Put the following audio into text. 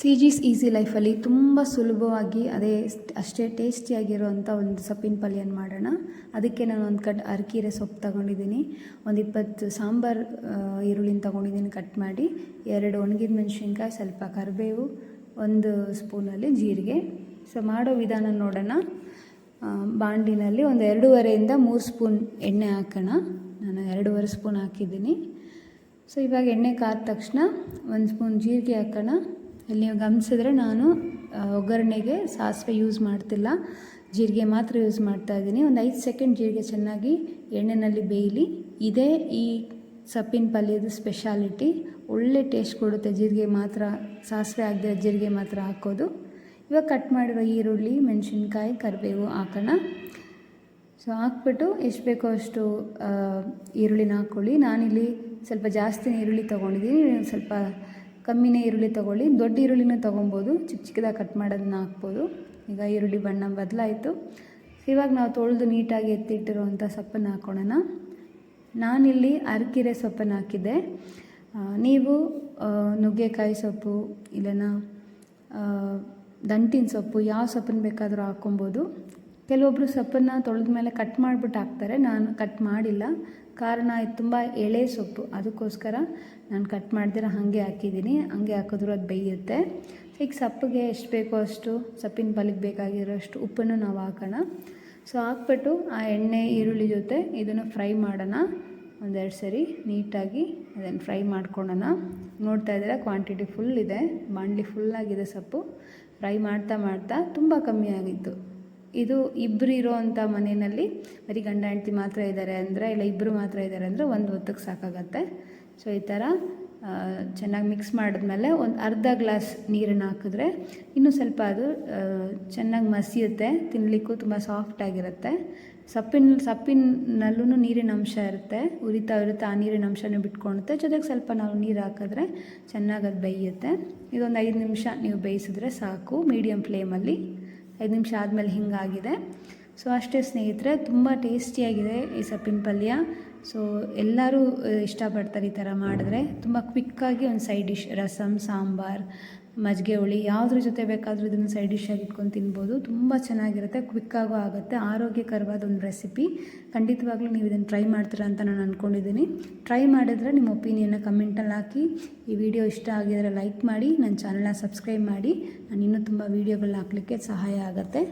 ಸಿಜೀಸ್ easy ಲೈಫಲ್ಲಿ ತುಂಬ ಸುಲಭವಾಗಿ ಅಷ್ಟೇ ಟೇಸ್ಟಿಯಾಗಿರುವಂಥ ಒಂದು ಸೊಪ್ಪಿನ ಪಲ್ಯನ ಮಾಡೋಣ. ಅದಕ್ಕೆ ನಾನು ಒಂದು ಕಟ್ ಅರಕೀರೆ ಸೊಪ್ಪು ತೊಗೊಂಡಿದ್ದೀನಿ, ಒಂದು 20 ಸಾಂಬಾರು ಈರುಳ್ಳಿನ ತೊಗೊಂಡಿದ್ದೀನಿ ಕಟ್ ಮಾಡಿ, 2 ಒಣಗಿದ ಮೆಣಸಿನ್ಕಾಯಿ, ಸ್ವಲ್ಪ ಕರಿಬೇವು, 1 ಸ್ಪೂನಲ್ಲಿ ಜೀರಿಗೆ. ಸೊ ಮಾಡೋ ವಿಧಾನ ನೋಡೋಣ. ಬಾಣಲಿನಲ್ಲಿ ಒಂದು 2.5 3 ಸ್ಪೂನ್ ಎಣ್ಣೆ ಹಾಕೋಣ. ನಾನು 2.5 ಸ್ಪೂನ್ ಹಾಕಿದ್ದೀನಿ. ಸೊ ಇವಾಗ ಎಣ್ಣೆ ಕಾದ ತಕ್ಷಣ 1 ಸ್ಪೂನ್ ಜೀರಿಗೆ ಹಾಕೋಣ. ಇಲ್ಲಿ ನೀವು ಗಮನಿಸಿದ್ರೆ ನಾನು ಒಗ್ಗರಣೆಗೆ ಸಾಸಿವೆ ಯೂಸ್ ಮಾಡ್ತಿಲ್ಲ, ಜೀರಿಗೆ ಮಾತ್ರ ಯೂಸ್ ಮಾಡ್ತಾ ಇದ್ದೀನಿ. ಒಂದು 5 ಸೆಕೆಂಡ್ ಜೀರಿಗೆ ಚೆನ್ನಾಗಿ ಎಣ್ಣೆಯಲ್ಲಿ ಬೇಯಲಿ. ಇದೇ ಈ ಸೊಪ್ಪಿನ ಪಲ್ಯದ ಸ್ಪೆಷಾಲಿಟಿ. ಒಳ್ಳೆ ಟೇಸ್ಟ್ ಕೊಡುತ್ತೆ ಜೀರಿಗೆ ಮಾತ್ರ, ಸಾಸಿವೆ ಆಗದೆ ಜೀರಿಗೆ ಮಾತ್ರ ಹಾಕೋದು. ಇವಾಗ ಕಟ್ ಮಾಡಿರೋ ಈರುಳ್ಳಿ, ಮೆಣಸಿನ್ಕಾಯಿ, ಕರಿಬೇವು ಹಾಕೋಣ. ಸೊ ಹಾಕ್ಬಿಟ್ಟು ಎಷ್ಟು ಬೇಕೋ ಅಷ್ಟು ಈರುಳ್ಳಿನ ಹಾಕ್ಕೊಳ್ಳಿ. ನಾನಿಲ್ಲಿ ಸ್ವಲ್ಪ ಜಾಸ್ತಿನೇ ಈರುಳ್ಳಿ ತೊಗೊಂಡಿದ್ದೀನಿ, ಸ್ವಲ್ಪ ಕಮ್ಮಿನೇ ಈರುಳ್ಳಿ ತೊಗೊಳ್ಳಿ. ದೊಡ್ಡ ಈರುಳ್ಳಿನೂ ತೊಗೊಬೋದು, ಚಿಕ್ಕ ಚಿಕ್ಕದಾಗಿ ಕಟ್ ಮಾಡೋದನ್ನ ಹಾಕ್ಬೋದು. ಈಗ ಈರುಳ್ಳಿ ಬಣ್ಣ ಬದಲಾಯಿತು. ಇವಾಗ ನಾವು ತೊಳೆದು ನೀಟಾಗಿ ಎತ್ತಿಟ್ಟಿರುವಂಥ ಸೊಪ್ಪನ್ನು ಹಾಕ್ಕೊಳ್ಳೋಣ. ನಾನಿಲ್ಲಿ ಅರಕೀರೆ ಸೊಪ್ಪನ್ನು ಹಾಕಿದ್ದೆ. ನೀವು ನುಗ್ಗೆಕಾಯಿ ಸೊಪ್ಪು ಇಲ್ಲನ ದಂಟಿನ ಸೊಪ್ಪು, ಯಾವ ಸೊಪ್ಪನ್ನು ಬೇಕಾದರೂ ಹಾಕ್ಕೊಬೋದು. ಕೆಲವೊಬ್ಬರು ಸೊಪ್ಪನ್ನು ತೊಳೆದ ಮೇಲೆ ಕಟ್ ಮಾಡಿಬಿಟ್ಟು ಹಾಕ್ತಾರೆ, ನಾನು ಕಟ್ ಮಾಡಿಲ್ಲ. ಕಾರಣ ಇದು ತುಂಬ ಎಳೆ ಸೊಪ್ಪು, ಅದಕ್ಕೋಸ್ಕರ ನಾನು ಕಟ್ ಮಾಡ್ದಿರ ಹಾಗೆ ಹಾಕಿದ್ದೀನಿ. ಹಾಗೆ ಹಾಕಿದ್ರೂ ಅದು ಬೇಯುತ್ತೆ. ಈಗ ಸೊಪ್ಪಿಗೆ ಎಷ್ಟು ಬೇಕೋ ಅಷ್ಟು, ಸೊಪ್ಪಿನ ಪಲ್ಯಕ್ಕೆ ಬೇಕಾಗಿರೋಷ್ಟು ಉಪ್ಪನ್ನು ನಾವು ಹಾಕೋಣ. ಸೊ ಹಾಕ್ಬಿಟ್ಟು ಆ ಎಣ್ಣೆ ಈರುಳ್ಳಿ ಜೊತೆ ಇದನ್ನು ಫ್ರೈ ಮಾಡೋಣ. 1-2 ಸರಿ ನೀಟಾಗಿ ಅದನ್ನು ಫ್ರೈ ಮಾಡ್ಕೊಳ್ಳೋಣ. ನೋಡ್ತಾ ಇದ್ದೀರಾ ಕ್ವಾಂಟಿಟಿ ಫುಲ್ ಇದೆ, ಬಾಣಲಿ ಫುಲ್ಲಾಗಿದೆ ಸೊಪ್ಪು. ಫ್ರೈ ಮಾಡ್ತಾ ಮಾಡ್ತಾ ತುಂಬ ಕಮ್ಮಿ ಆಗಿತ್ತು. ಇದು ಇಬ್ಬರು ಇರೋವಂಥ ಮನೆಯಲ್ಲಿ ಬರೀ ಗಂಡ ಹೆಂಡ್ತಿ ಮಾತ್ರ ಇದ್ದಾರೆ ಅಂದರೆ, ಇಲ್ಲ ಇಬ್ಬರು ಮಾತ್ರ ಇದ್ದಾರೆ ಅಂದರೆ ಒಂದು ಹೊತ್ತಿಗೆ ಸಾಕಾಗತ್ತೆ. ಸೊ ಈ ಥರ ಚೆನ್ನಾಗಿ ಮಿಕ್ಸ್ ಮಾಡಿದ್ಮೇಲೆ ಒಂದು ಅರ್ಧ ಗ್ಲಾಸ್ ನೀರನ್ನು ಹಾಕಿದ್ರೆ ಇನ್ನೂ ಸ್ವಲ್ಪ ಅದು ಚೆನ್ನಾಗಿ ಮಸಿಯುತ್ತೆ, ತಿನ್ನಲಿಕ್ಕೂ ತುಂಬ ಸಾಫ್ಟಾಗಿರುತ್ತೆ. ಸೊಪ್ಪಿನಲ್ಲೂ ನೀರಿನ ಅಂಶ ಇರುತ್ತೆ, ಉರಿತಾ ಆ ನೀರಿನ ಅಂಶನೂ ಬಿಟ್ಕೊಳುತ್ತೆ. ಜೊತೆಗೆ ಸ್ವಲ್ಪ ನಾವು ನೀರು ಹಾಕಿದ್ರೆ ಚೆನ್ನಾಗಿ ಅದು ಬೇಯುತ್ತೆ. ಇದೊಂದು 5 ನಿಮಿಷ ನೀವು ಬೇಯಿಸಿದ್ರೆ ಸಾಕು, ಮೀಡಿಯಮ್ ಫ್ಲೇಮಲ್ಲಿ. 5 ನಿಮಿಷ ಆದಮೇಲೆ ಹಿಂಗಾಗಿದೆ. ಸೊ ಅಷ್ಟೇ ಸ್ನೇಹಿತರೆ, ತುಂಬ ಟೇಸ್ಟಿಯಾಗಿದೆ ಈ ಸೊಪ್ಪಿನ ಪಲ್ಯ. ಸೊ ಎಲ್ಲರೂ ಇಷ್ಟಪಡ್ತಾರೆ ಈ ಥರ ಮಾಡಿದ್ರೆ. ತುಂಬ ಕ್ವಿಕ್ಕಾಗಿ ಒಂದು ಸೈಡ್ ಡಿಶ್, ರಸಮ್, ಸಾಂಬಾರು, ಮಜ್ಜಿಗೆ ಹುಳಿ ಯಾವುದ್ರ ಜೊತೆ ಬೇಕಾದರೂ ಇದನ್ನು ಸೈಡ್ ಡಿಶ್ಶಾಗಿ ಇಟ್ಕೊಂಡು ತಿನ್ಬೋದು. ತುಂಬ ಚೆನ್ನಾಗಿರುತ್ತೆ, ಕ್ವಿಕ್ಕಾಗೂ ಆಗುತ್ತೆ. ಆರೋಗ್ಯಕರವಾದ ಒಂದು ರೆಸಿಪಿ. ಖಂಡಿತವಾಗ್ಲೂ ನೀವು ಇದನ್ನು ಟ್ರೈ ಮಾಡ್ತೀರಾ ಅಂತ ನಾನು ಅಂದ್ಕೊಂಡಿದ್ದೀನಿ. ಟ್ರೈ ಮಾಡಿದ್ರೆ ನಿಮ್ಮ ಒಪಿನಿಯನ್ನ ಕಮೆಂಟಲ್ಲಿ ಹಾಕಿ. ಈ ವಿಡಿಯೋ ಇಷ್ಟ ಆಗಿದರೆ ಲೈಕ್ ಮಾಡಿ, ನನ್ನ ಚಾನಲ್ನ ಸಬ್ಸ್ಕ್ರೈಬ್ ಮಾಡಿ. ನಾನು ಇನ್ನೂ ತುಂಬ ವೀಡಿಯೋಗಳನ್ನ ಹಾಕಲಿಕ್ಕೆ ಸಹಾಯ ಆಗುತ್ತೆ.